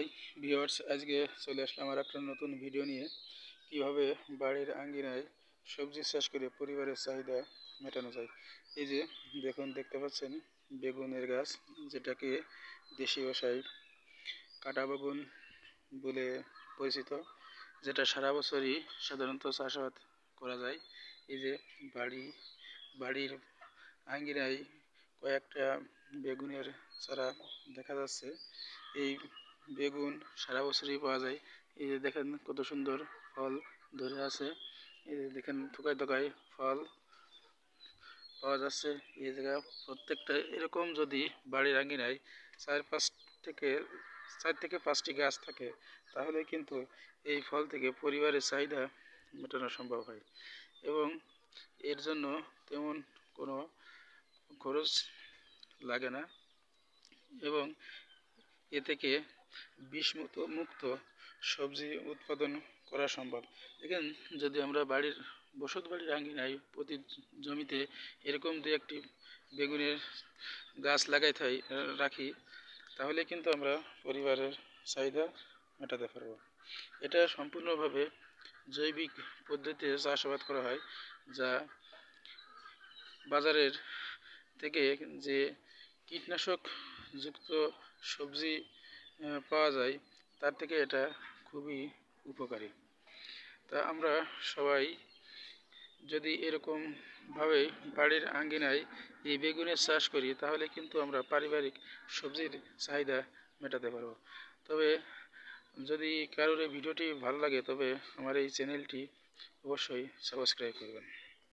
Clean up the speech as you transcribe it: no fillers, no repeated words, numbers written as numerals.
Hi viewers, আজকে চলে আসলাম আর একটা নতুন ভিডিও নিয়ে। কিভাবে বাড়ির আঙ্গিনায় সবজি চাষ করে পরিবারের চাহিদা মেটানো যায়। এই যে দেখতে পাচ্ছেন বেগুনের গাছ, যেটাকে দেশি ভাষায় কাটা বেগুন বলে পরিচিত, যেটা সারা বছরই সাধারণত চাষাবাদ করা যায়। এই যে বাড়ির আঙ্গিনায় কয়েকটা বেগুনের চারা দেখা যাচ্ছে। এই বেগুন সারা বছরই পাওয়া যায়। এই যে দেখেন কত সুন্দর ফল ধরে আছে। এই যে দেখেন থোকায় থোকায় ফল পাওয়া যাচ্ছে। এই জায়গা প্রত্যেকটা এরকম যদি বাড়ির আঙ্গিনায় চার পাঁচ থেকে 4 থেকে 5টি গাছ থাকে, তাহলে কিন্তু এই ফল থেকে পরিবারের চাহিদা মেটানো সম্ভব হয় এবং এর জন্য তেমন কোনো খরচ লাগে না এবং এ থেকে মুক্ত সবজি উৎপাদন করা সম্ভব। দেখেন, যদি আমরা বসত বাড়ির আঙ্গিনায় প্রতি জমিতে এরকম 2-1টি বেগুনের গাছ রাখি, তাহলে কিন্তু আমরা পরিবারের চাহিদা মেটাতে পারব। এটা সম্পূর্ণভাবে জৈবিক পদ্ধতিতে চাষাবাদ করা হয়, যা বাজারের থেকে যে কীটনাশক যুক্ত সবজি পাওয়া যায়, তার থেকে এটা খুবই উপকারী। তা আমরা সবাই যদি এরকমভাবে বাড়ির আঙ্গিনায় এই বেগুনের চাষ করি, তাহলে কিন্তু আমরা পারিবারিক সবজির চাহিদা মেটাতে পারব। তবে যদি কারোর এই ভিডিওটি ভালো লাগে, তবে আমার এই চ্যানেলটি অবশ্যই সাবস্ক্রাইব করবেন।